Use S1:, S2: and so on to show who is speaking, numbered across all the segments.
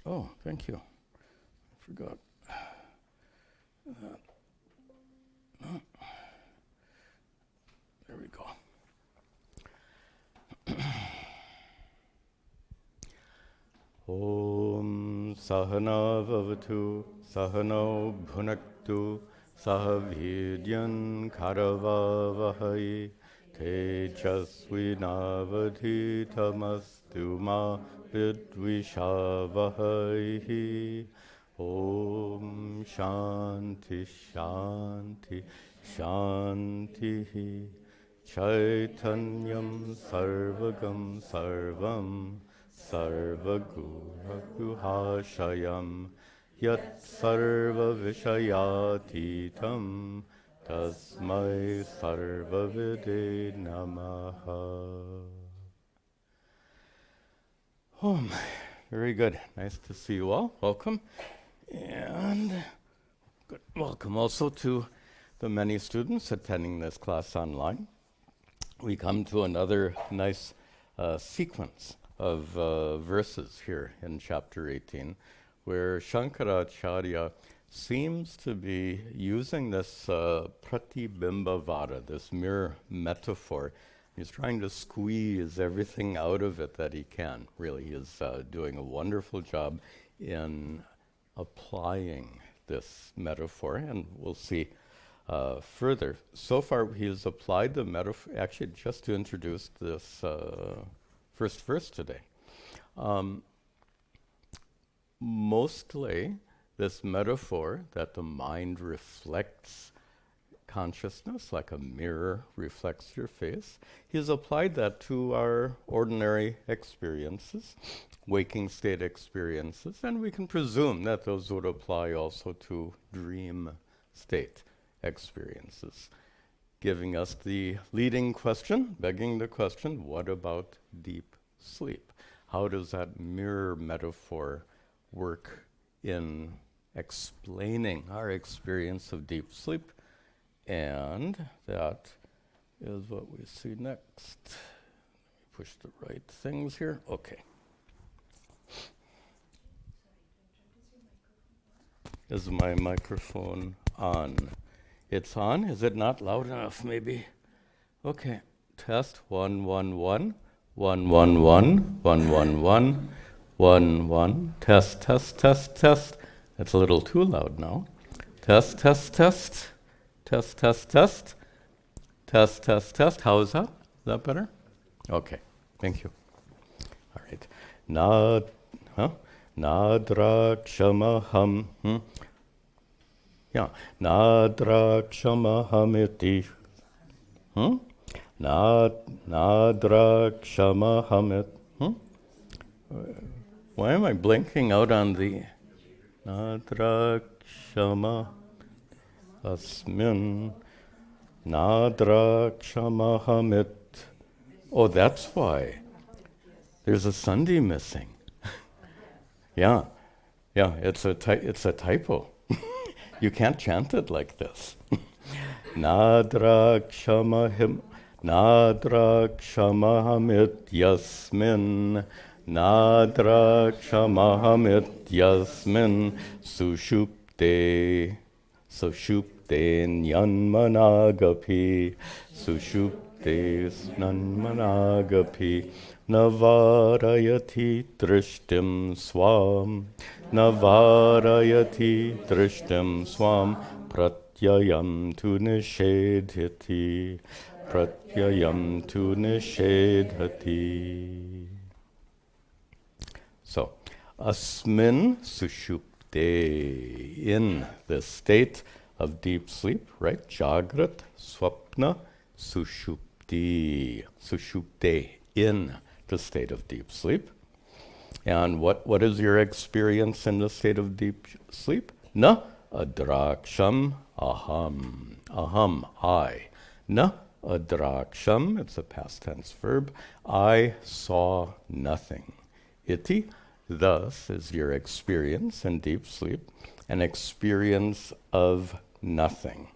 S1: Oh, thank you. I forgot. There we go. Om Sahana Vavatu Sahano Bhunaktu Sahavidyan Karavavahai Tejasvinavadhitamastu ma vidvishavahai. Om Shanti Shanti Shanti Chaitanyam Sarvagam Sarvam Sarvaguhaguhashayam Yat Sarva Vishayatitam Tasmai Sarvavide Namaha. Oh, very good. Nice to see you all. Welcome. And good. Welcome also to the many students attending this class online. We come to another nice sequence of verses here in chapter 18, where Shankaracharya seems to be using this pratibimba-vada, this mirror metaphor. He's trying to squeeze everything out of it that he can. Really, he is doing a wonderful job in applying this metaphor, and we'll see further. So far, he has applied the metaphor, actually just to introduce this first verse today. Mostly, this metaphor that the mind reflects consciousness, like a mirror reflects your face, he has applied that to our ordinary experiences, waking state experiences, and we can presume that those would apply also to dream state experiences, giving us the leading question, begging the question, what about deep sleep? How does that mirror metaphor work in explaining our experience of deep sleep? And that is what we see next. Let me push the right things here. Okay. Is my microphone on? It's on? Is it not loud enough, maybe? Okay. Test 1 1 1 1 1 1 1 1 1 1 1. Test test test test. That's a little too loud now. Test test test. Test test test. Test test test. How is that? Is that better? Okay. Thank you. All right. Nadrakshamaham. Yeah. Nadrakshamaham Nadrakshamaham. Why am I blinking out on the Nadrakshama Asmin Nadrakshamaham? Oh, that's why. There's a sandhi missing. Yeah, it's a typo. You can't chant it like this. Nadrakshamaham yasmin Nadrakshamaham yasmin sushupte nyanmanagapi sushupte nyanmanagapi navarayati drishtim swam pratyayam tu nishedhati. So, asmin sushupte, in the state of deep sleep, right? Jagrat, swapna, sushupti, in the state of deep sleep. And what is your experience in the state of deep sleep? Na adraksham aham. Aham, I. Na adraksham, it's a past tense verb. I saw nothing. Iti, thus is your experience in deep sleep, an experience of nothing.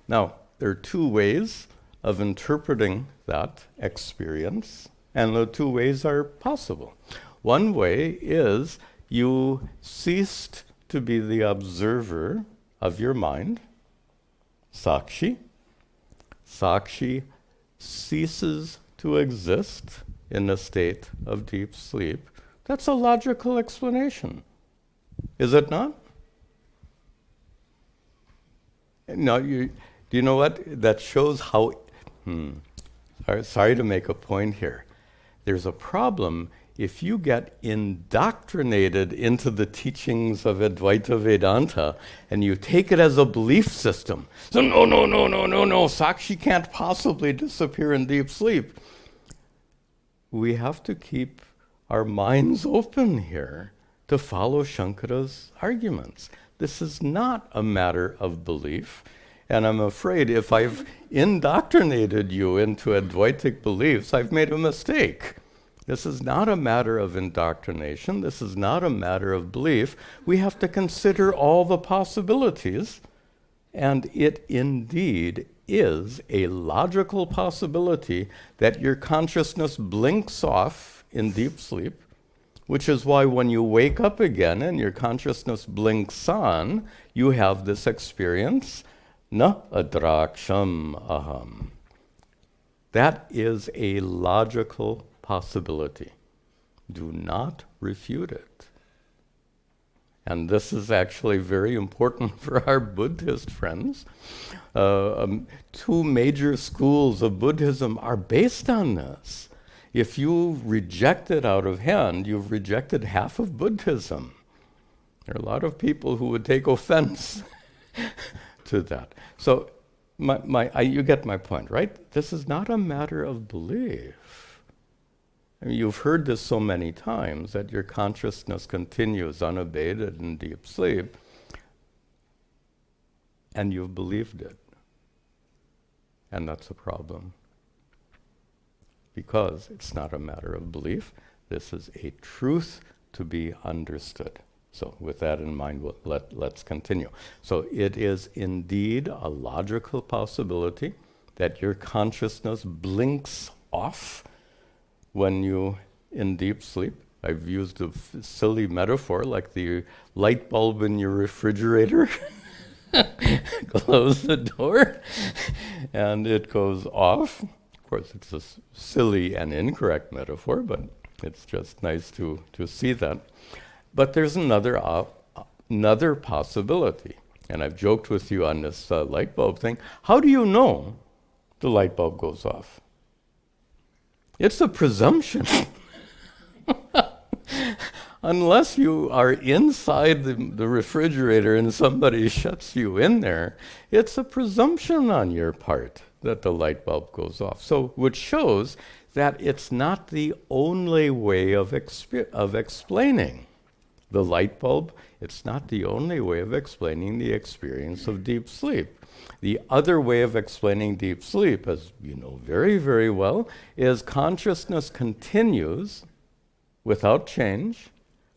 S1: Now, there are two ways of interpreting that experience And the two ways are possible. One way is you ceased to be the observer of your mind, sakshi. Sakshi ceases to exist in a state of deep sleep. That's a logical explanation, is it not? No, do you know what? That shows how... Sorry to make a point here. There's a problem if you get indoctrinated into the teachings of Advaita Vedanta and you take it as a belief system. So no, Sakshi can't possibly disappear in deep sleep. We have to keep our minds open here to follow Shankara's arguments. This is not a matter of belief. And I'm afraid if I've indoctrinated you into Advaitic beliefs, I've made a mistake. This is not a matter of indoctrination. This is not a matter of belief. We have to consider all the possibilities. And it indeed is a logical possibility that your consciousness blinks off in deep sleep, which is why when you wake up again and your consciousness blinks on, you have this experience, na adraksham aham. That is a logical possibility. Do not refute it. And this is actually very important for our Buddhist friends. Two major schools of Buddhism are based on this. If you reject it out of hand, you've rejected half of Buddhism. There are a lot of people who would take offense to that. So you get my point, right? This is not a matter of belief. I mean, you've heard this so many times that your consciousness continues unabated in deep sleep, and you've believed it. And that's a problem. Because it's not a matter of belief. This is a truth to be understood. So with that in mind, let's continue. So it is indeed a logical possibility that your consciousness blinks off when you in deep sleep. I've used a silly metaphor like the light bulb in your refrigerator. Close the door and it goes off. Of course, it's a silly and incorrect metaphor, but it's just nice to see that. But there's another possibility. And I've joked with you on this light bulb thing. How do you know the light bulb goes off? It's a presumption. Unless you are inside the refrigerator and somebody shuts you in there, it's a presumption on your part that the light bulb goes off. So, which shows that it's not the only way of explaining the light bulb. It's not the only way of explaining the experience of deep sleep. The other way of explaining deep sleep, as you know very, very well, is consciousness continues without change,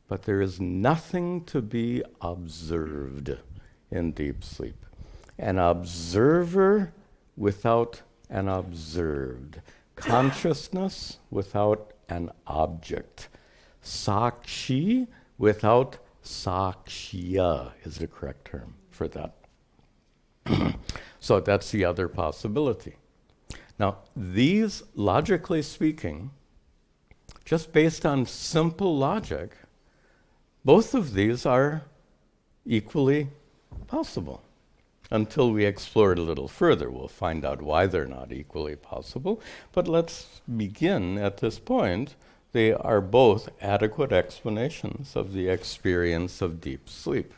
S1: but there is nothing to be observed in deep sleep. An observer without an observed. Consciousness without an object. Sakshi without sakshya is the correct term for that. So that's the other possibility. Now, these, logically speaking, just based on simple logic, both of these are equally possible. Until we explore it a little further, we'll find out why they're not equally possible. But let's begin at this point. They are both adequate explanations of the experience of deep sleep.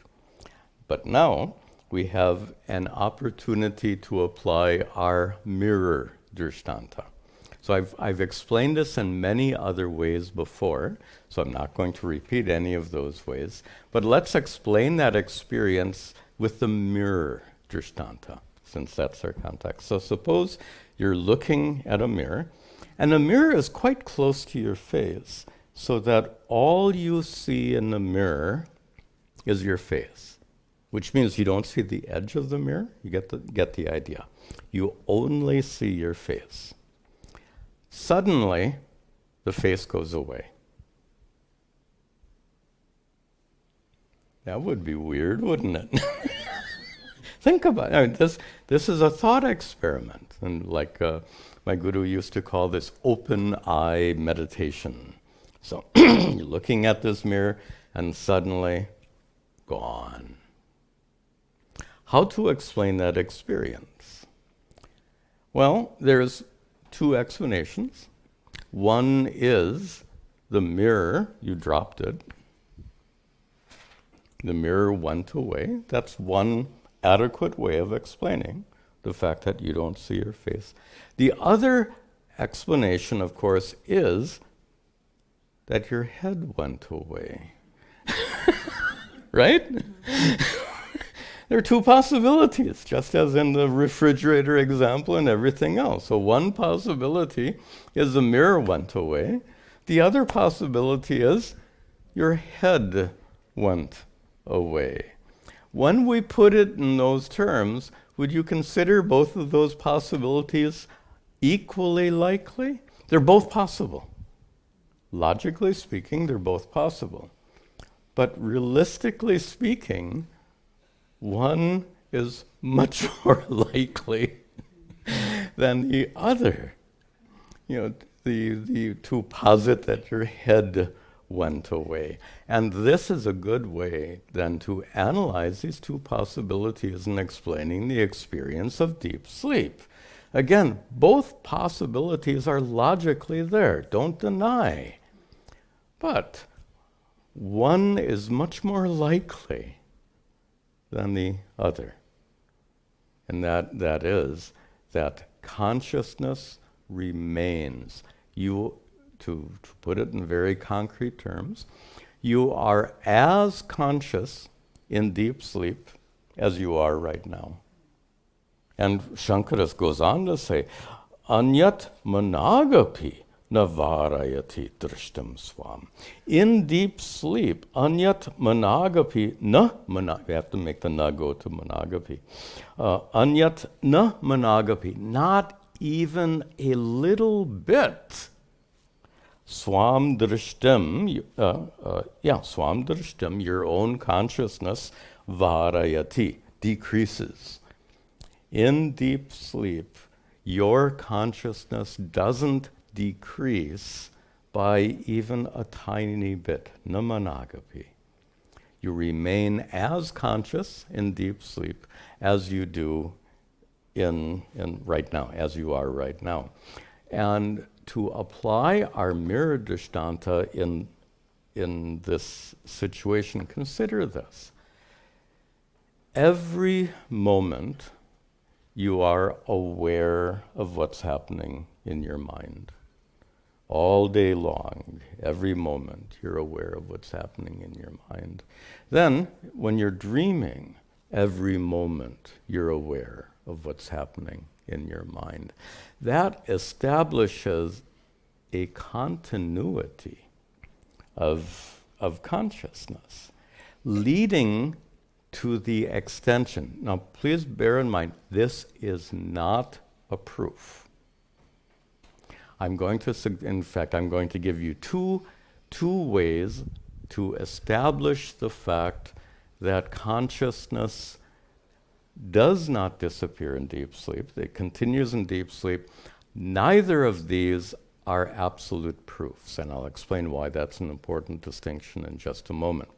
S1: But now we have an opportunity to apply our mirror drishtanta. So I've explained this in many other ways before, so I'm not going to repeat any of those ways. But let's explain that experience with the mirror drishtanta, since that's our context. So suppose you're looking at a mirror, and the mirror is quite close to your face, so that all you see in the mirror is your face, which means you don't see the edge of the mirror. You get the idea. You only see your face. Suddenly, the face goes away. That would be weird, wouldn't it? Think about it. I mean, this is a thought experiment. And like my guru used to call this open eye meditation. So you're looking at this mirror and suddenly gone. How to explain that experience? Well, there's two explanations. One is the mirror, you dropped it. The mirror went away. That's one adequate way of explaining the fact that you don't see your face. The other explanation, of course, is that your head went away. Right? There are two possibilities, just as in the refrigerator example and everything else. So one possibility is the mirror went away. The other possibility is your head went away. When we put it in those terms, would you consider both of those possibilities equally likely? They're both possible. Logically speaking, they're both possible. But realistically speaking, one is much more likely than the other. To posit that your head went away. And this is a good way then to analyze these two possibilities in explaining the experience of deep sleep. Again, both possibilities are logically there, don't deny. But one is much more likely than the other. And that is that consciousness remains. To put it in very concrete terms, you are as conscious in deep sleep as you are right now. And Shankara goes on to say, Anyat managapi navarayati drishtam swam. In deep sleep, anyat managapi na managapi. We have to make the na go to managapi. Anyat na managapi. Not even a little bit. Swam drishtam, swam drishtam, your own consciousness, varayati, decreases. In deep sleep, your consciousness doesn't decrease by even a tiny bit, namanagapi. You remain as conscious in deep sleep as you do in right now, as you are right now. And to apply our mirror drishtanta in this situation, consider this. Every moment you are aware of what's happening in your mind. All day long, every moment you're aware of what's happening in your mind. Then, when you're dreaming, every moment you're aware of what's happening in your mind. That establishes a continuity of consciousness, leading to the extension. Now, please bear in mind, this is not a proof. I'm going to give you two ways to establish the fact that consciousness does not disappear in deep sleep. It continues in deep sleep. Neither of these are absolute proofs, and I'll explain why that's an important distinction in just a moment.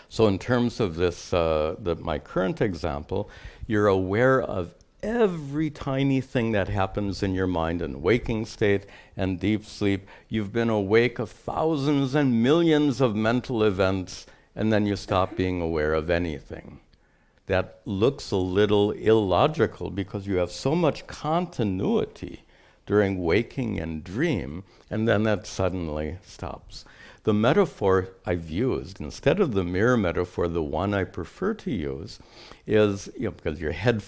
S1: So in terms of this, my current example, you're aware of every tiny thing that happens in your mind in waking state and deep sleep. You've been awake of thousands and millions of mental events, and then you stop being aware of anything. That looks a little illogical because you have so much continuity during waking and dream, and then that suddenly stops. The metaphor I've used, instead of the mirror metaphor, the one I prefer to use is, because your head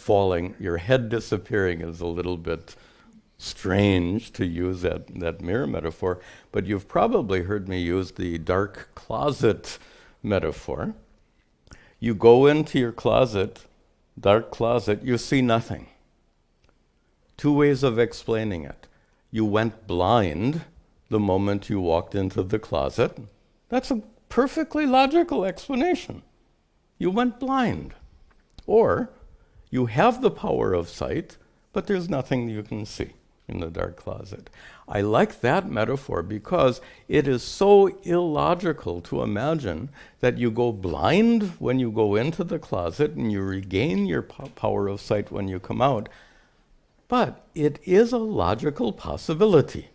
S1: disappearing is a little bit strange to use that mirror metaphor, but you've probably heard me use the dark closet metaphor. You go into your closet, dark closet, you see nothing. Two ways of explaining it. You went blind the moment you walked into the closet. That's a perfectly logical explanation. You went blind. Or you have the power of sight, but there's nothing you can see in the dark closet. I like that metaphor because it is so illogical to imagine that you go blind when you go into the closet and you regain your power of sight when you come out. But it is a logical possibility.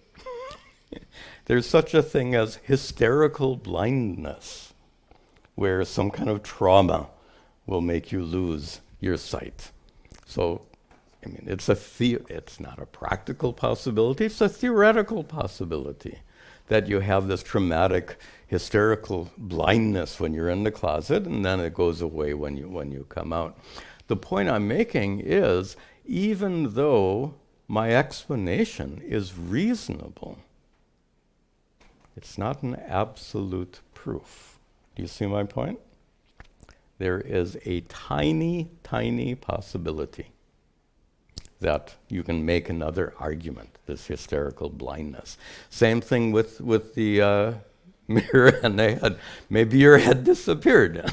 S1: There's such a thing as hysterical blindness, where some kind of trauma will make you lose your sight. So, I mean, it's not a practical possibility, it's a theoretical possibility that you have this traumatic, hysterical blindness when you're in the closet, and then it goes away when you come out. The point I'm making is, even though my explanation is reasonable, it's not an absolute proof. Do you see my point? There is a tiny, tiny possibility that you can make another argument, this hysterical blindness. Same thing with the mirror and the head. Maybe your head disappeared.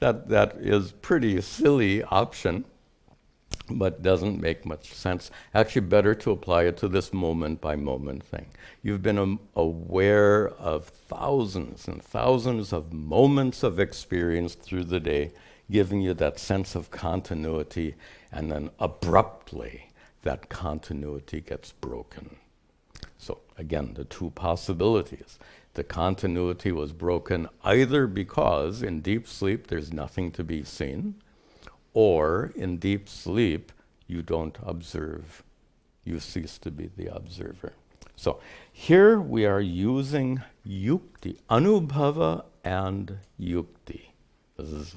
S1: That is pretty silly option, but doesn't make much sense. Actually, better to apply it to this moment-by-moment thing. You've been aware of thousands and thousands of moments of experience through the day, giving you that sense of continuity, and then abruptly that continuity gets broken. So again, the two possibilities. The continuity was broken either because in deep sleep there's nothing to be seen, or in deep sleep you don't observe. You cease to be the observer. So here we are using yukti, anubhava and yukti.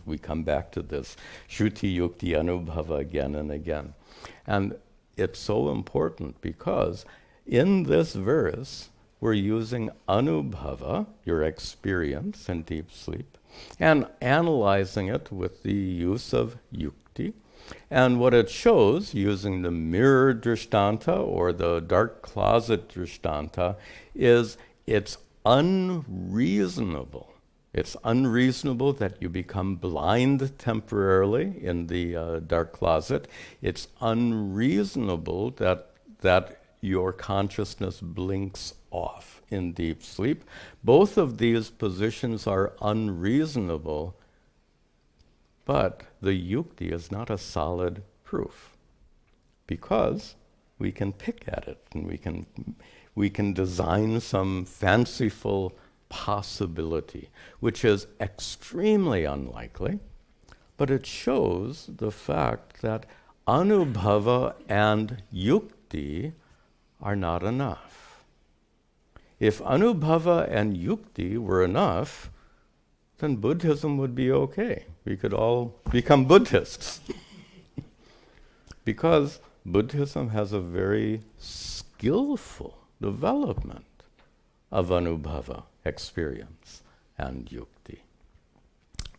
S1: We come back to this shruti, yukti, anubhava again and again. And it's so important because in this verse we're using anubhava, your experience in deep sleep, and analyzing it with the use of yukti. And what it shows, using the mirror drishtanta or the dark closet drishtanta, is it's unreasonable. It's unreasonable that you become blind temporarily in the dark closet. It's unreasonable that your consciousness blinks off in deep sleep. Both of these positions are unreasonable, but the yukti is not a solid proof because we can pick at it and we can design some fanciful possibility, which is extremely unlikely, but it shows the fact that anubhava and yukti are not enough. If anubhava and yukti were enough, then Buddhism would be okay. We could all become Buddhists. Because Buddhism has a very skillful development of anubhava, experience, and yukti.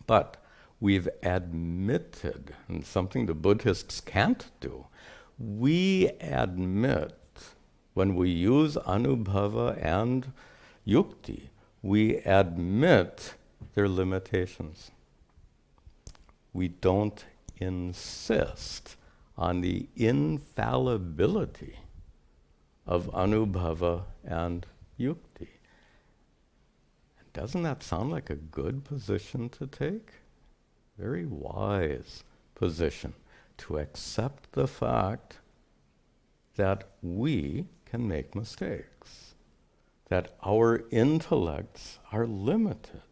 S1: But we've admitted, and something the Buddhists can't do, we admit when we use anubhava and yukti, we admit their limitations. We don't insist on the infallibility of anubhava and yukti. Doesn't that sound like a good position to take? Very wise position to accept the fact that we can make mistakes, that our intellects are limited,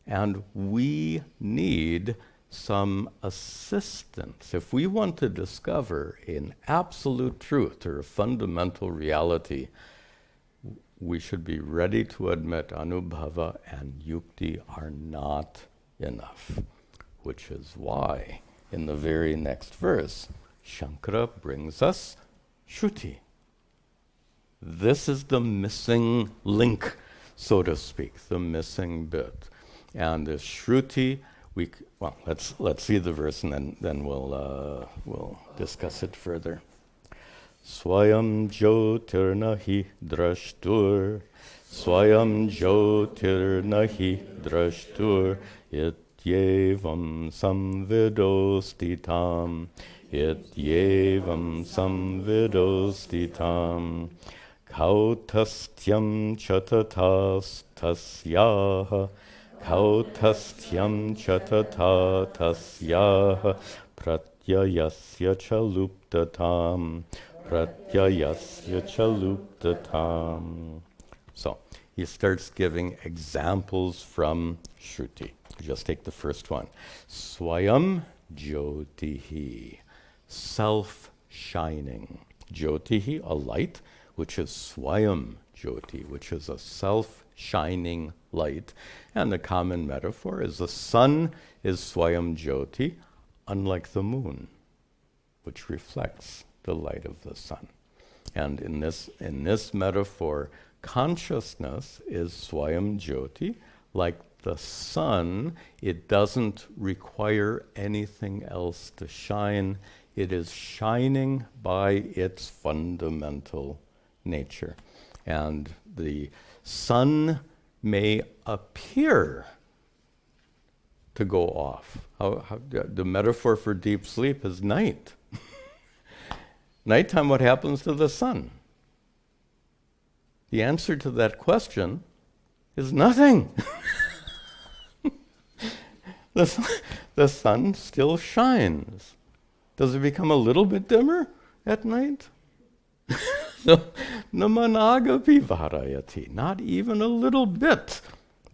S1: and we need some assistance. If we want to discover an absolute truth or a fundamental reality, we should be ready to admit anubhava and yukti are not enough, which is why in the very next verse, Shankara brings us shruti. This is the missing link, so to speak, the missing bit. And the shruti, let's see the verse and then we'll discuss it further. Swayam Jyotirnahi Drashtur, Swayam Jyotirnahi Drashtur, Ityevam Samvidostitam, Ityevam Samvidostitam, Kautastyam Chatatastasyah, Kautastyam Chatatastasyah, Pratyayasya Chaluptatam, Pratyayasya Chaluptatam. So he starts giving examples from Shruti. Just take the first one. Swayam Jyotihi, self-shining. Jyotihi, a light, which is Swayam Jyoti, which is a self-shining light. And the common metaphor is the sun is Swayam Jyoti, unlike the moon, which reflects the light of the sun. And in this metaphor, consciousness is Swayam Jyoti. Like the sun, it doesn't require anything else to shine. It is shining by its fundamental nature. And the sun may appear to go off. The metaphor for deep sleep is night. Nighttime, what happens to the sun? The answer to that question is nothing. The sun still shines. Does it become a little bit dimmer at night? So, namanagapi varayati. Not even a little bit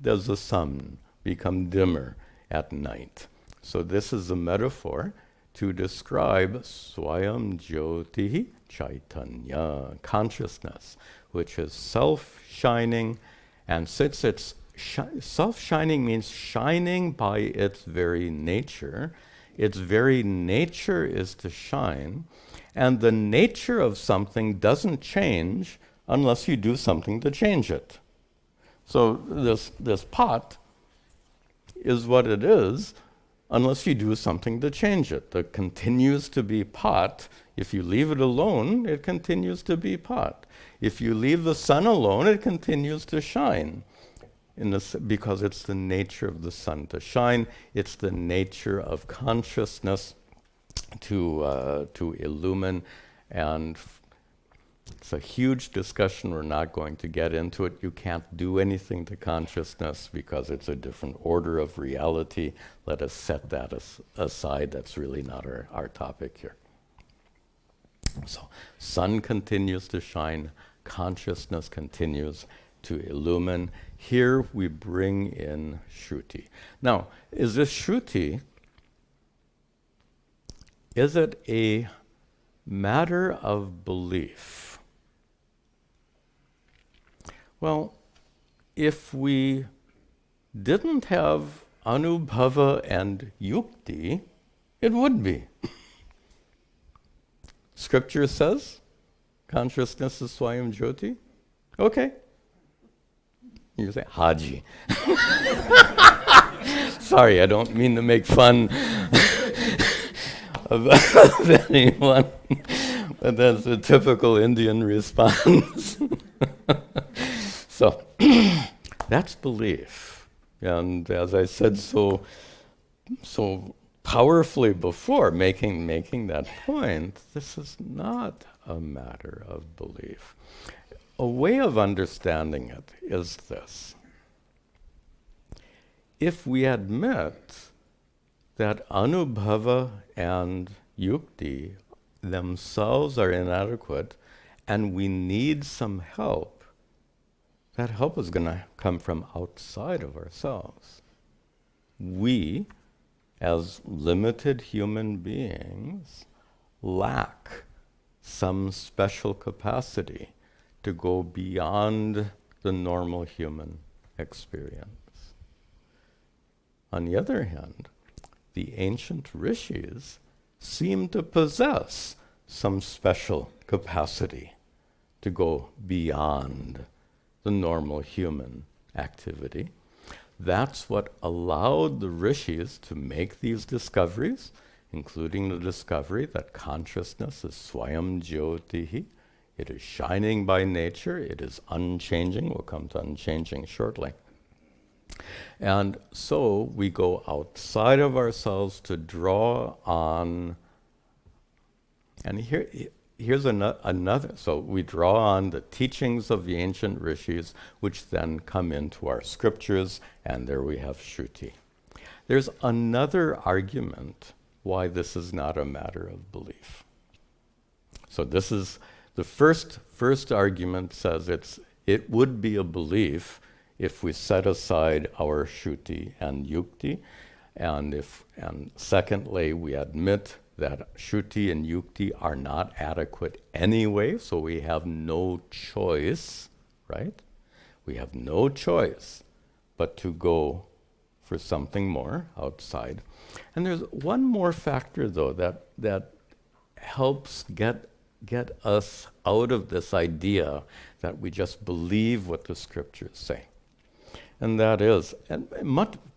S1: does the sun become dimmer at night. So this is a metaphor to describe Swayam Jyotihi Chaitanya, consciousness, which is self-shining. And since it's self-shining means shining by its very nature is to shine, and the nature of something doesn't change unless you do something to change it. So this pot is what it is unless you do something to change it. It continues to be pot. If you leave it alone, it continues to be pot. If you leave the sun alone, it continues to shine. Because it's the nature of the sun to shine. It's the nature of consciousness to illumine. And it's a huge discussion. We're not going to get into it. You can't do anything to consciousness because it's a different order of reality. Let us set that aside. That's really not our topic here. So, sun continues to shine. Consciousness continues to illumine. Here we bring in Shruti. Now, is this Shruti, is it a matter of belief? Well, if we didn't have Anubhava and Yukti, it would be. Scripture says consciousness is Swayam Jyoti. Okay. You say, Haji. Sorry, I don't mean to make fun of anyone, but that's a typical Indian response. So, that's belief. And as I said so powerfully before, making that point, this is not a matter of belief. A way of understanding it is this. If we admit that Anubhava and Yukti themselves are inadequate and we need some help, that help is going to come from outside of ourselves. We, as limited human beings, lack some special capacity to go beyond the normal human experience. On the other hand, the ancient rishis seem to possess some special capacity to go beyond the normal human activity. That's what allowed the rishis to make these discoveries, including the discovery that consciousness is swayam jyotihi. It is shining by nature. It is unchanging. We'll come to unchanging shortly. And so we go outside of ourselves to draw on, and here's another, so we draw on the teachings of the ancient rishis, which then come into our scriptures, and there we have Shruti. There's another argument why this is not a matter of belief. So this is the first argument, says it would be a belief if we set aside our Shruti and Yukti, and secondly, we admit that Shruti and Yukti are not adequate anyway, so we have no choice, right? We have no choice but to go for something more outside. And there's one more factor, though, that helps get us out of this idea that we just believe what the scriptures say. And that is,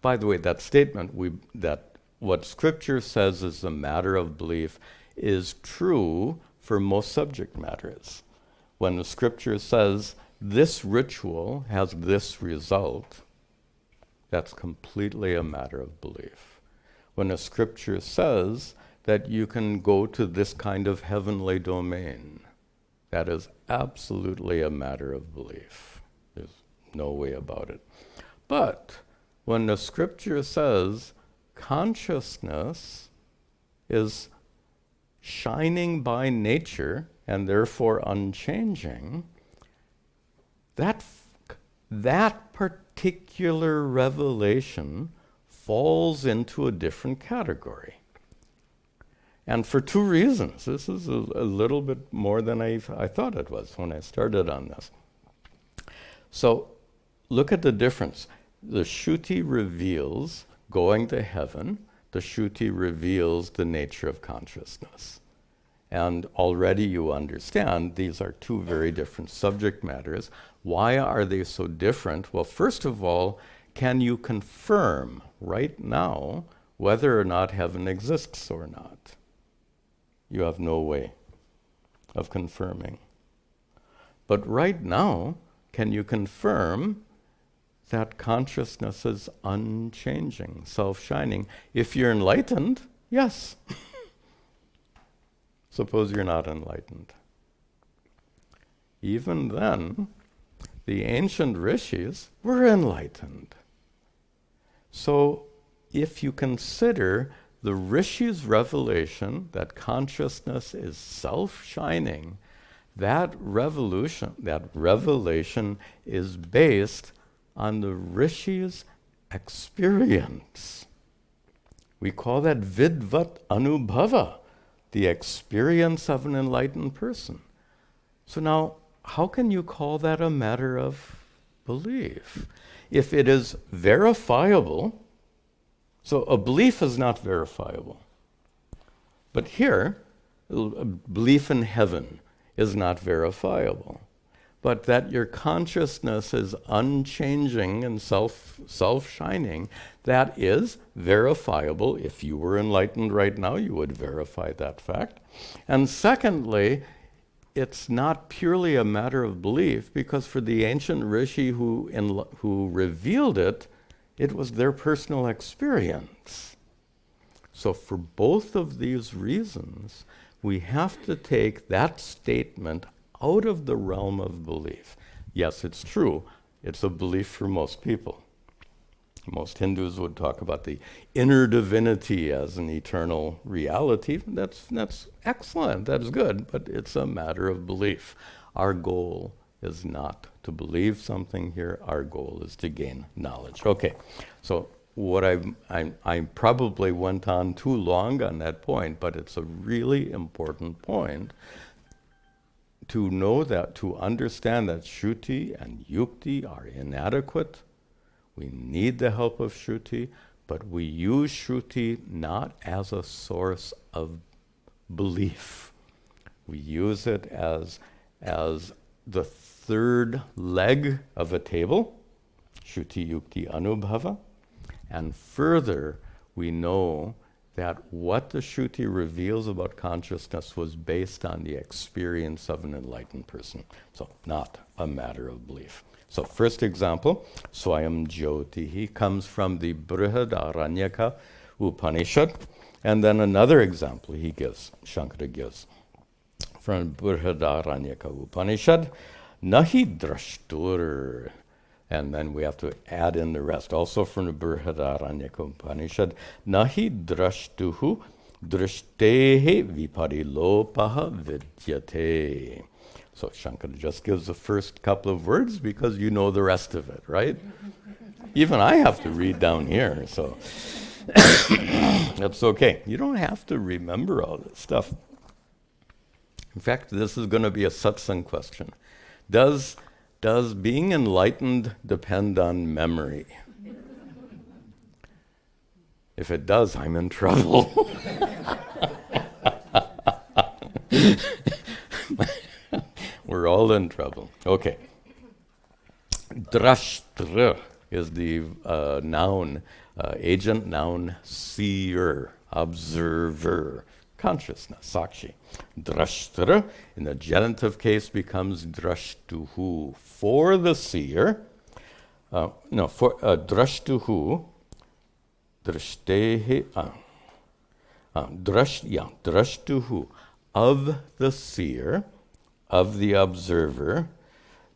S1: by the way, that statement, that what scripture says is a matter of belief, is true for most subject matters. When the scripture says this ritual has this result, that's completely a matter of belief. When a scripture says that you can go to this kind of heavenly domain, that is absolutely a matter of belief. There's no way about it. But when the scripture says consciousness is shining by nature and therefore unchanging, that particular revelation falls into a different category. And for two reasons. This is a little bit more than I thought it was when I started on this. So look at the difference. The Shruti reveals going to heaven. The Shruti reveals the nature of consciousness. And already you understand these are two very different subject matters. Why are they so different? Well, first of all, can you confirm right now whether or not heaven exists or not? You have no way of confirming. But right now, can you confirm that consciousness is unchanging, self-shining? If you're enlightened, yes. Suppose you're not enlightened. Even then, the ancient rishis were enlightened. So if you consider the rishis' revelation that consciousness is self-shining, that revelation is based on the rishis' experience. We call that vidvat anubhava, the experience of an enlightened person. So now, how can you call that a matter of belief? If it is verifiable, so a belief is not verifiable. But here, belief in heaven is not verifiable. But that your consciousness is unchanging and self-shining, that is verifiable. If you were enlightened right now, you would verify that fact. And secondly, it's not purely a matter of belief, because for the ancient rishi who revealed it, it was their personal experience. So for both of these reasons, we have to take that statement out of the realm of belief. Yes, it's true. It's a belief for most people. Most Hindus would talk about the inner divinity as an eternal reality. That's excellent, that's good, but it's a matter of belief. Our goal is not to believe something here. Our goal is to gain knowledge. Okay, so what I probably went on too long on that point, but it's a really important point to know that, to understand that Shruti and Yukti are inadequate. We need the help of Shruti, but we use Shruti not as a source of belief. We use it as the third leg of a table, Shruti Yukti Anubhava. And further, we know that what the Shruti reveals about consciousness was based on the experience of an enlightened person. So not a matter of belief. So first example, Swayam Jyotihi comes from the Brihadaranyaka Upanishad. And then another example he gives, Shankara gives, from Brihadaranyaka Upanishad, Nahi Drashtur. And then we have to add in the rest. Also from the Brihadaranyaka Upanishad, Nahi Drashtuhu Drishtehe Viparilopaha Vidyate. So Shankara just gives the first couple of words because you know the rest of it, right? Even I have to read down here, so that's okay. You don't have to remember all this stuff. In fact, this is going to be a satsang question. Does being enlightened depend on memory? If it does, I'm in trouble. We're all in trouble. Okay. Drashtra is the noun, agent noun, seer, observer, consciousness, sakshi. Drashtra, in the genitive case, becomes drashtuhu, for the seer. For drashtuhu, drashtehe, drashtuhu, of the seer, of the observer.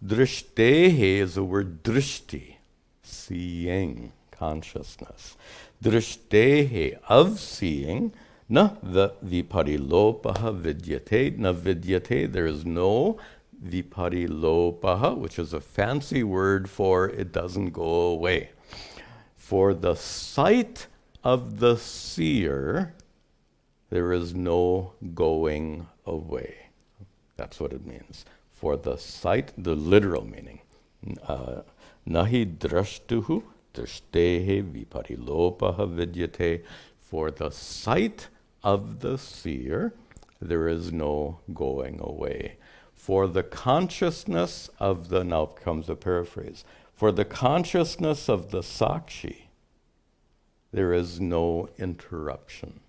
S1: Drishtehe is the word drishti, seeing, consciousness. Drishtehe, of seeing, na viparilopaha vidyate, na vidyate, there is no viparilopaha, which is a fancy word for it doesn't go away. For the sight of the seer, there is no going away. That's what it means. For the sight, the literal meaning. Nahi drashtuhu drashtehe viparilopaha vidyate. For the sight of the seer, there is no going away. For the consciousness of the, now comes a paraphrase, for the consciousness of the sakshi, there is no interruption.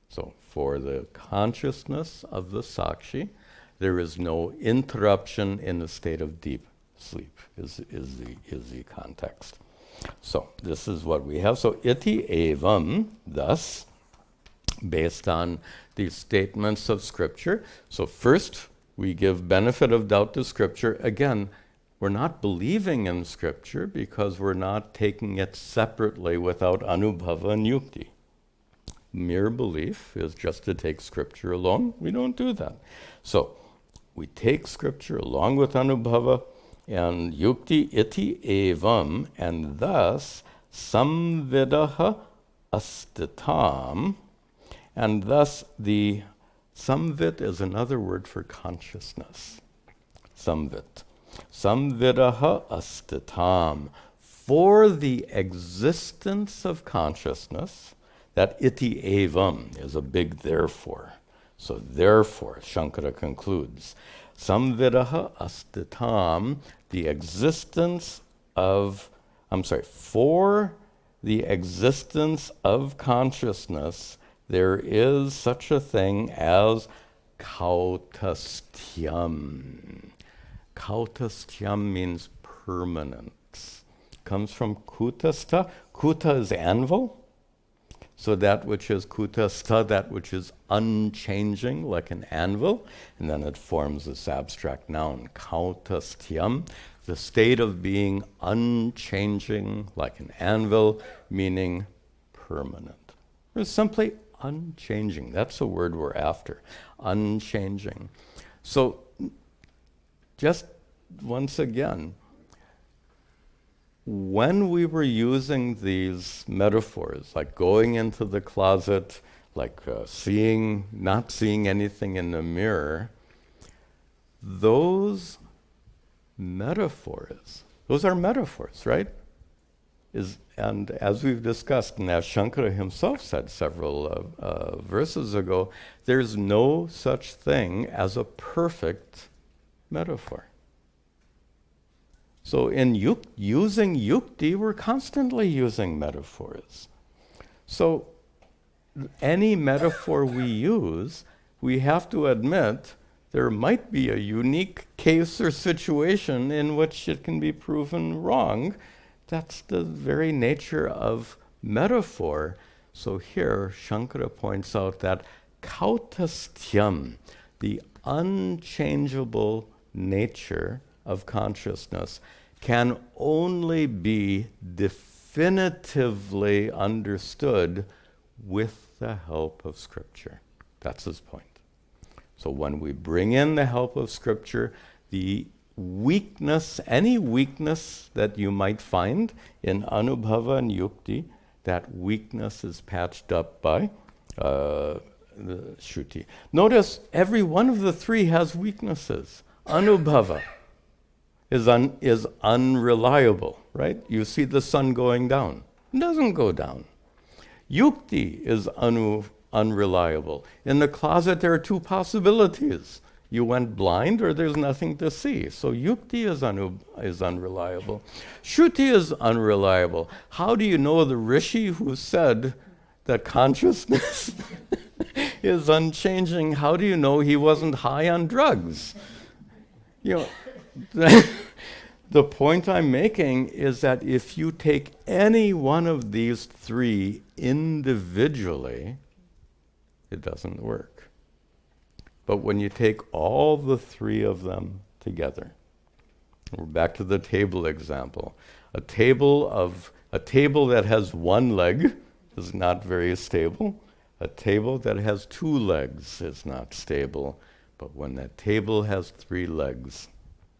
S1: So for the consciousness of the sakshi, there is no interruption in the state of deep sleep, is the context. So this is what we have. So iti evam, thus, based on these statements of Scripture. So first, we give benefit of doubt to Scripture. Again, we're not believing in Scripture because we're not taking it separately without anubhava and yukti. Mere belief is just to take Scripture alone. We don't do that. So we take Scripture along with anubhava and yukti iti evam, and thus samvidaha astitam, and thus the samvit is another word for consciousness. Samvit. Samvidaha astitam, for the existence of consciousness. That iti evam is a big therefore. So therefore, Shankara concludes, samvidaha astitam, the existence of, for the existence of consciousness, there is such a thing as kautastyam. Kautastyam means permanence. Comes from kutastha. Kuta is anvil. So that which is kutastha, that which is unchanging, like an anvil, and then it forms this abstract noun, kautastyam, the state of being unchanging, like an anvil, meaning permanent. Or simply unchanging. That's the word we're after, unchanging. So just once again, when we were using these metaphors, like going into the closet, like not seeing anything in the mirror, those metaphors, those are metaphors, right? And as we've discussed, and as Shankara himself said several verses ago, there's no such thing as a perfect metaphor. So in using yukti, we're constantly using metaphors. So any metaphor we use, we have to admit there might be a unique case or situation in which it can be proven wrong. That's the very nature of metaphor. So here, Shankara points out that kautastyam, the unchangeable nature of consciousness, can only be definitively understood with the help of Scripture. That's his point. So when we bring in the help of Scripture, the weakness, any weakness that you might find in Anubhava and Yukti, that weakness is patched up by the Shruti. Notice every one of the three has weaknesses. Anubhava is unreliable, right? You see the sun going down. It doesn't go down. Yukti is unreliable. In the closet, there are two possibilities. You went blind or there's nothing to see. So yukti is unreliable. Shruti is unreliable. How do you know the rishi who said that consciousness is unchanging? How do you know he wasn't high on drugs? You know, the point I'm making is that if you take any one of these three individually, it doesn't work. But when you take all the three of them together, we're back to the table example. A table that has one leg is not very stable. A table that has two legs is not stable. But when that table has three legs,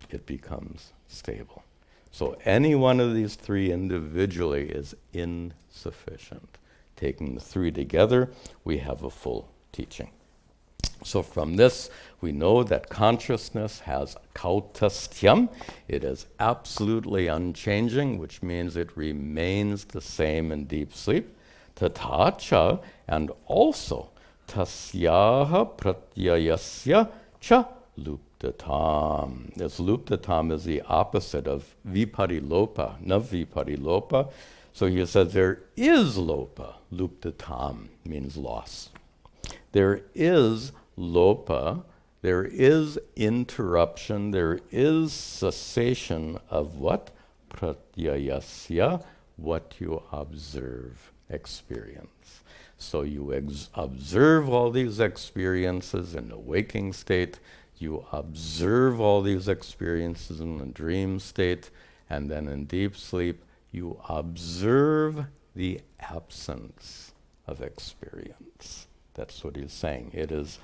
S1: it becomes stable. So any one of these three individually is insufficient. Taking the three together, we have a full teaching. So from this, we know that consciousness has kautastyam. It is absolutely unchanging, which means it remains the same in deep sleep. Tatacha, and also tasyaha pratyayasya cha luptatam. This luptatam is the opposite of viparilopa, naviparilopa. So he says there is lopa. Luptatam means loss. There is lopa, there is interruption, there is cessation of what? Pratyayasya, what you observe, experience. So you observe all these experiences in the waking state, you observe all these experiences in the dream state, and then in deep sleep, you observe the absence of experience. That's what he's saying. It is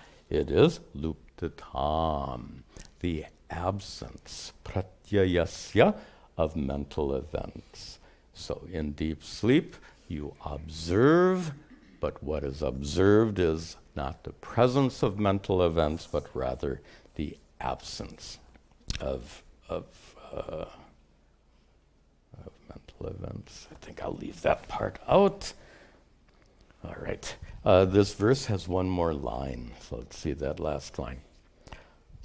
S1: luptatam, the absence, pratyayasya, of mental events. So in deep sleep, you observe, but what is observed is not the presence of mental events, but rather the absence of mental events. I think I'll leave that part out. All right. This verse has one more line, so let's see that last line.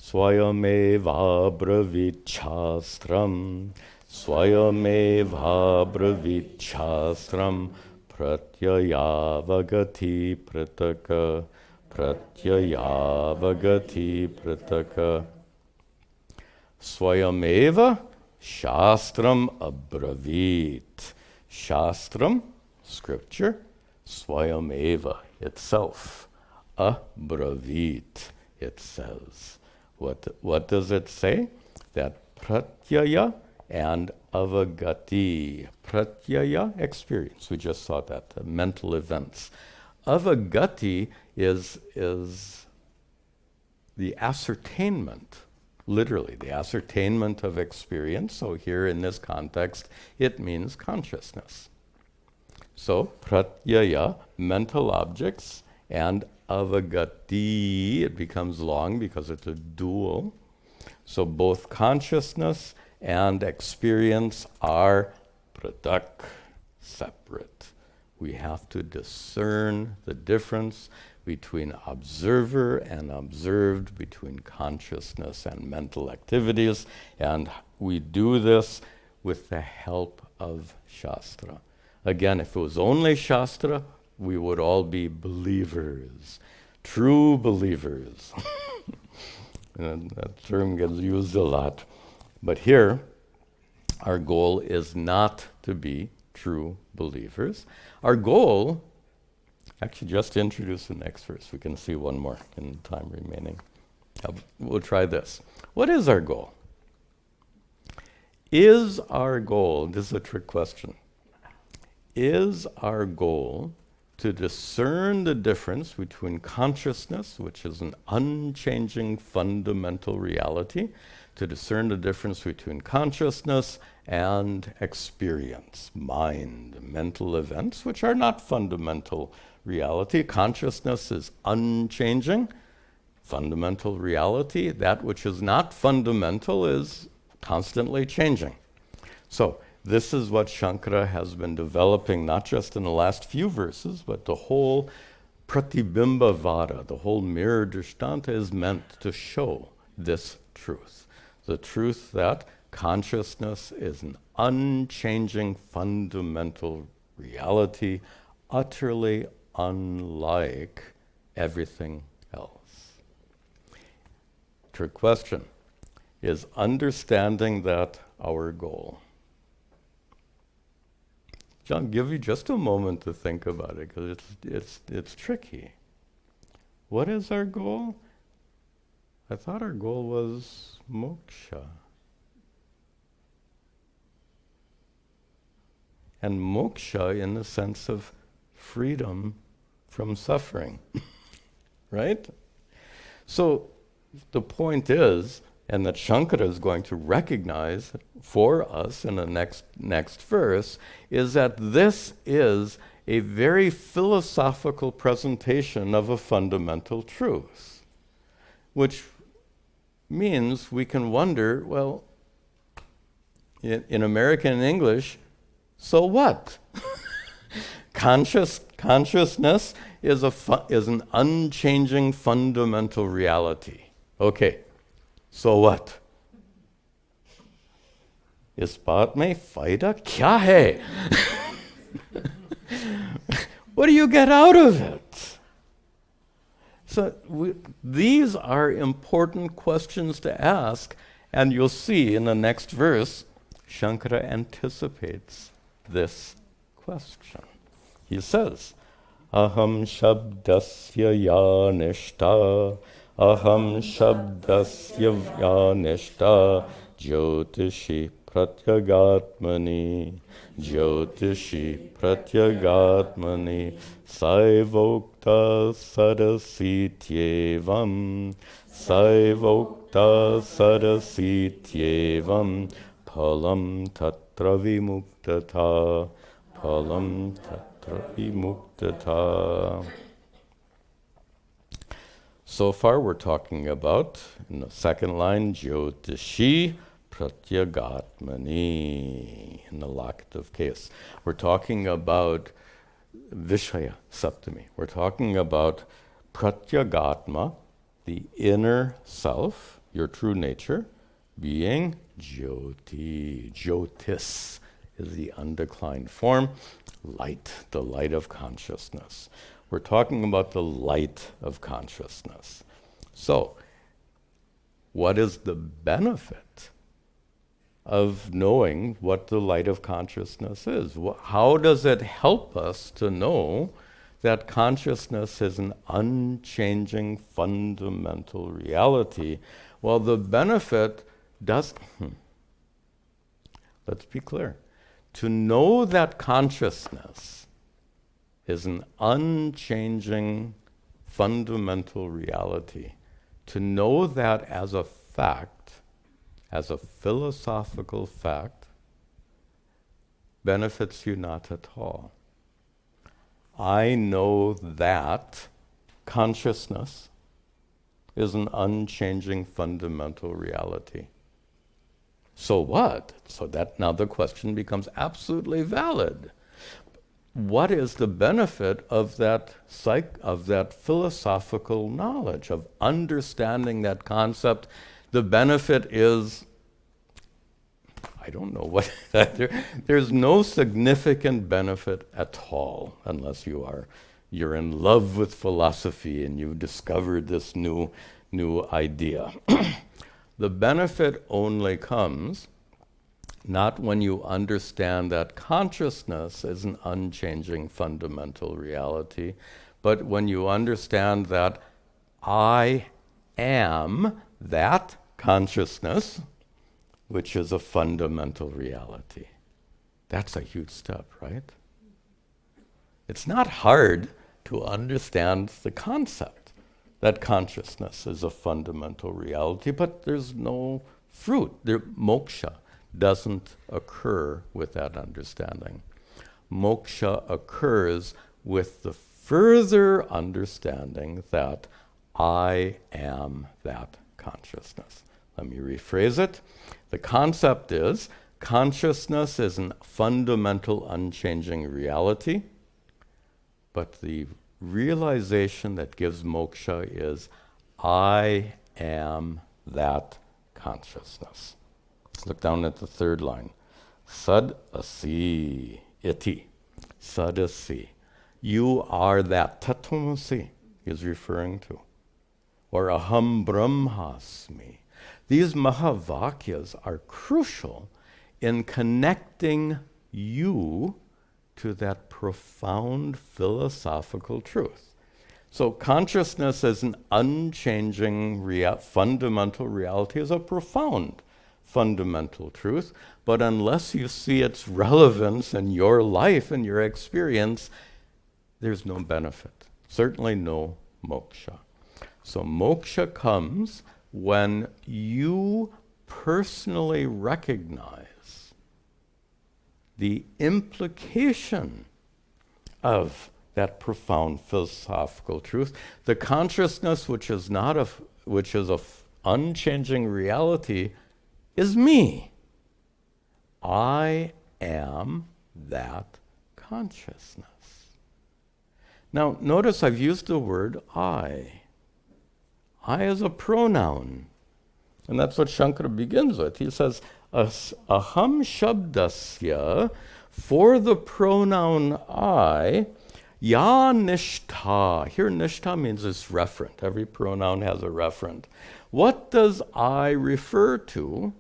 S1: Swayameva bravit shastram, swayameva bravit shastram, pratyayavagati prataka, pratyayavagati prataka. Swayameva shastram abravit. Shastram, scripture. Swayameva, itself. Abravit, it says. What does it say? That pratyaya and avagati. Pratyaya, experience. We just saw that, the mental events. Avagati is the ascertainment, literally, the ascertainment of experience. So here in this context, it means consciousness. So, pratyaya, mental objects, and avagati, it becomes long because it's a dual. So both consciousness and experience are pratak, separate. We have to discern the difference between observer and observed, between consciousness and mental activities, and we do this with the help of Shastra. Again, if it was only Shastra, we would all be believers, true believers. And that term gets used a lot. But here, our goal is not to be true believers. Our goal, actually just to introduce the next verse, we can see one more in the time remaining. We'll try this. What is our goal? Is our goal, this is a trick question, is our goal to discern the difference between consciousness, which is an unchanging fundamental reality, to discern the difference between consciousness and experience, mind, mental events, which are not fundamental reality. Consciousness is unchanging. Fundamental reality, that which is not fundamental, is constantly changing. So this is what Shankara has been developing, not just in the last few verses, but the whole Pratibimba-vada, the whole mirror drishtanta, is meant to show this truth. The truth that consciousness is an unchanging fundamental reality, utterly unlike everything else. Trick question. Is understanding that our goal? John, give you just a moment to think about it, because it's tricky. What is our goal? I thought our goal was moksha. And moksha in the sense of freedom from suffering, right? So the point is, and that Shankara is going to recognize for us in the next verse, is that this is a very philosophical presentation of a fundamental truth, which means we can wonder, well, in American English, so what? Consciousness is an unchanging fundamental reality. Okay. So what? इस बात में फायदा क्या है? What do you get out of it? So these are important questions to ask, and you'll see in the next verse, Shankara anticipates this question. He says, Aham shabdasya ya nishta, Aham shabdasya yanishta jyotishi pratyagatmani jyotishi pratyagatmani saivokta sadasityevam saivokta sadasityevam phalam tatra vimuktata phalam tatra vimuktata. So far we're talking about, in the second line, Jyotishi Pratyagatmani, in the locative case. We're talking about Vishaya Saptami. We're talking about Pratyagatma, the inner self, your true nature, being Jyoti. Jyotis is the undeclined form, light, the light of consciousness. We're talking about the light of consciousness. So, what is the benefit of knowing what the light of consciousness is? How does it help us to know that consciousness is an unchanging fundamental reality? Well, the benefit does... Let's be clear. To know that consciousness is an unchanging fundamental reality, to know that as a fact, as a philosophical fact, benefits you not at all. I know that consciousness is an unchanging fundamental reality. So what? So that now the question becomes absolutely valid. What is the benefit of that philosophical knowledge, of understanding that concept? The benefit is I don't know what, there's no significant benefit at all unless you're in love with philosophy and you've discovered this new idea. The benefit only comes not when you understand that consciousness is an unchanging fundamental reality, but when you understand that I am that consciousness, which is a fundamental reality. That's a huge step, right? It's not hard to understand the concept that consciousness is a fundamental reality, but there's no fruit. Moksha doesn't occur with that understanding. Moksha occurs with the further understanding that I am that consciousness. Let me rephrase it. The concept is consciousness is a fundamental, unchanging reality, but the realization that gives moksha is I am that consciousness. Look down at the third line. Sad-asi iti. Sad-asi. You are that. Tatvamasi is referring to. Or aham brahmasmi. These mahavakyas are crucial in connecting you to that profound philosophical truth. So consciousness as an unchanging fundamental reality is a profound fundamental truth, but unless you see its relevance in your life and your experience, there's no benefit, certainly no moksha. So moksha comes when you personally recognize the implication of that profound philosophical truth. The consciousness which is a unchanging reality is me. I am that consciousness. Now, notice I've used the word I. I is a pronoun. And that's what Shankara begins with. He says, aham shabdasya, for the pronoun I, ya nishtha. Here nishtha means it's referent. Every pronoun has a referent. What does I refer to?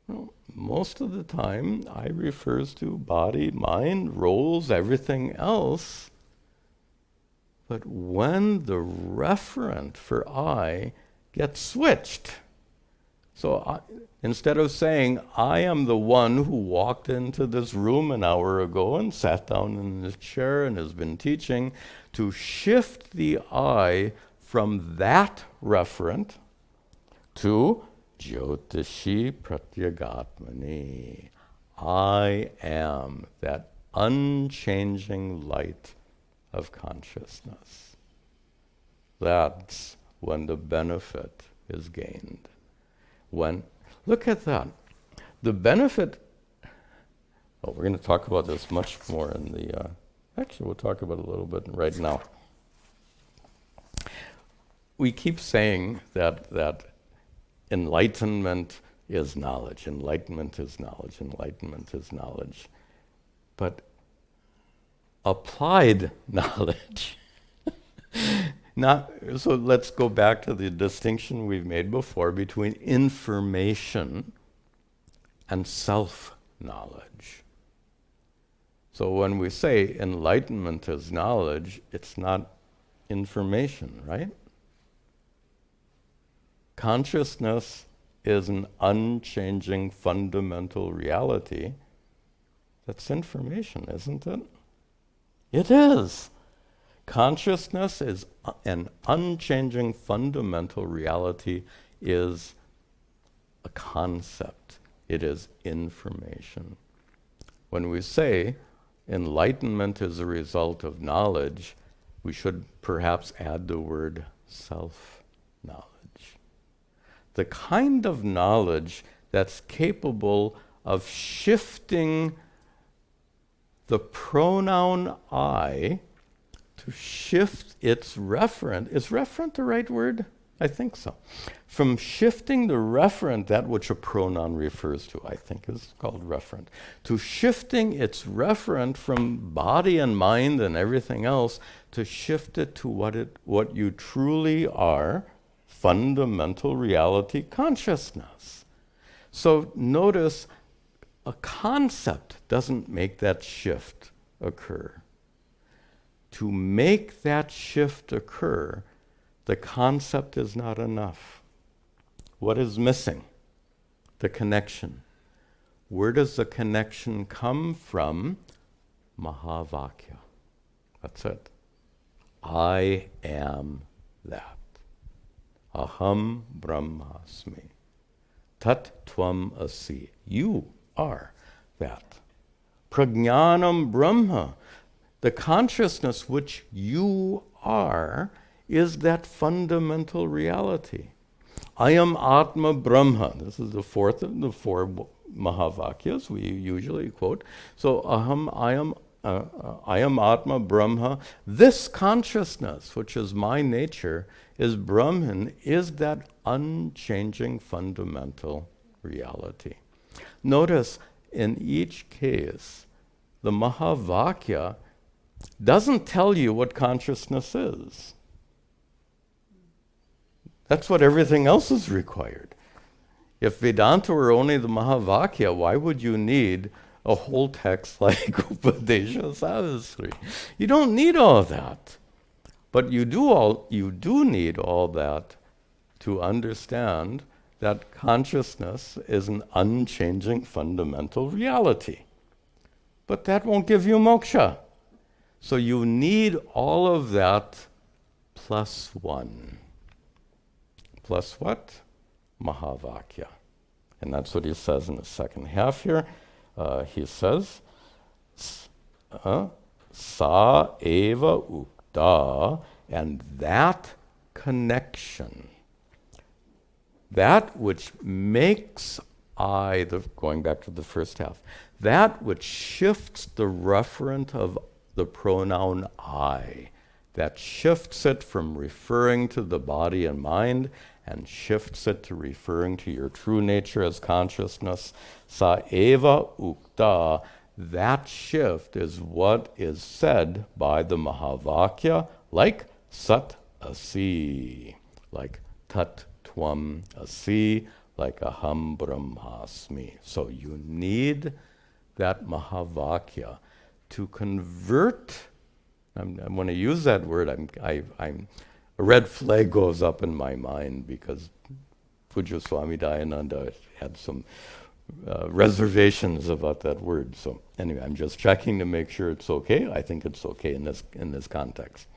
S1: Well, most of the time, I refers to body, mind, roles, everything else. But when the referent for I gets switched, so instead of saying, I am the one who walked into this room an hour ago and sat down in this chair and has been teaching, to shift the I from that referent to Jyotishi Pratyagatmani. I am that unchanging light of consciousness. That's when the benefit is gained. Look at that. The benefit, we're going to talk about this much more in the, actually we'll talk about it a little bit right now. We keep saying that enlightenment is knowledge, enlightenment is knowledge, enlightenment is knowledge. But applied knowledge. So let's go back to the distinction we've made before between information and self-knowledge. So when we say enlightenment is knowledge, it's not information, right? Consciousness is an unchanging fundamental reality. That's information, isn't it? It is. Consciousness is an unchanging fundamental reality, is a concept. It is information. When we say enlightenment is a result of knowledge, we should perhaps add the word self-knowledge. The kind of knowledge that's capable of shifting the pronoun I to shift its referent. Is referent the right word? I think so. From shifting the referent, that which a pronoun refers to, I think is called referent, to shifting its referent from body and mind and everything else to shift it to what you truly are, fundamental reality consciousness. So notice a concept doesn't make that shift occur. To make that shift occur, the concept is not enough. What is missing? The connection. Where does the connection come from? Mahavakya. That's it. I am that. Aham brahmasmi. Tat tvam asi. You are that. Prajnanam brahma. The consciousness which you are is that fundamental reality. I am Atma Brahma. This is the fourth of the four Mahavakyas we usually quote. So I am Atma Brahma. This consciousness, which is my nature, is Brahman, is that unchanging fundamental reality. Notice in each case, the Mahavakya doesn't tell you what consciousness is. That's what everything else is required. If Vedanta were only the Mahavakya, why would you need a whole text like Upadesha Sahasri? You don't need all of that. But you do need all that to understand that consciousness is an unchanging fundamental reality. But that won't give you moksha. So you need all of that plus one. Plus what? Mahavakya. And that's what he says in the second half here. He says, sa eva ukta, and that connection, that which makes going back to the first half, that which shifts the referent of the pronoun I, that shifts it from referring to the body and mind and shifts it to referring to your true nature as consciousness. Sa eva ukta, that shift is what is said by the Mahavakya, like sat asi, like tat tvam asi, like aham brahmasmi. So you need that Mahavakya to convert. When I use that word, a red flag goes up in my mind because Pujya Swami Dayananda had some reservations about that word. So anyway, I'm just checking to make sure it's okay. I think it's okay in this context.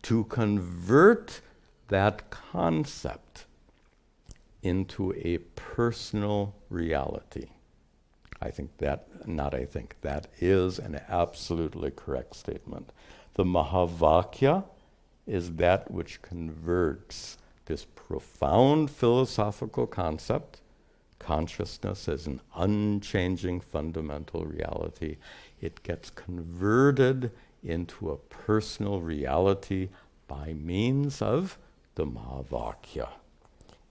S1: To convert that concept into a personal reality. That is an absolutely correct statement. The Mahavakya is that which converts this profound philosophical concept, consciousness as an unchanging fundamental reality. It gets converted into a personal reality by means of the Mahavakya.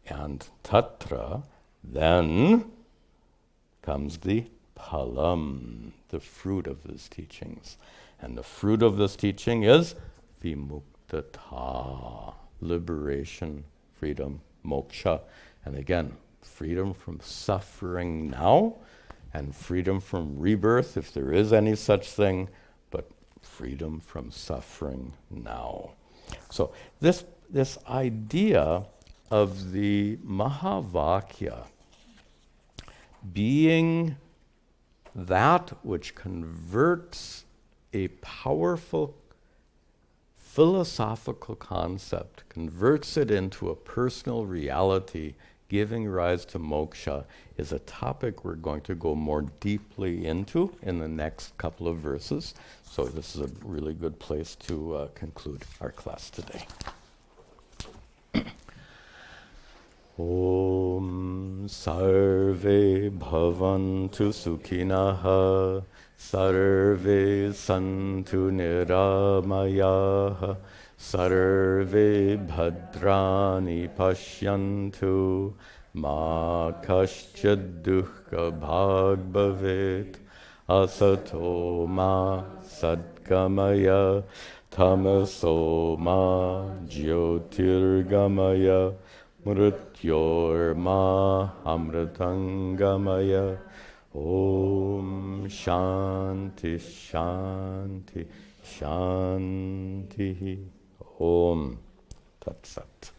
S1: And tatra, then, comes the palam, the fruit of his teachings. And the fruit of this teaching is vimuktata, liberation, freedom, moksha. And again, freedom from suffering now, and freedom from rebirth, if there is any such thing, but freedom from suffering now. So this idea of the Mahavakya being that which converts a powerful philosophical concept, converts it into a personal reality, giving rise to moksha, is a topic we're going to go more deeply into in the next couple of verses. So this is a really good place to conclude our class today. Om sarve bhavantu sukhinaha, sarve santu niramayaha, Sarve bhadrani pashyantu ma kaschid dukkha bhag bhavet asato ma sadgamaya tamaso ma jyotirgamaya mrityor ma amritangamaya. Om Shanti Shanti Shanti. Om Tat Sat.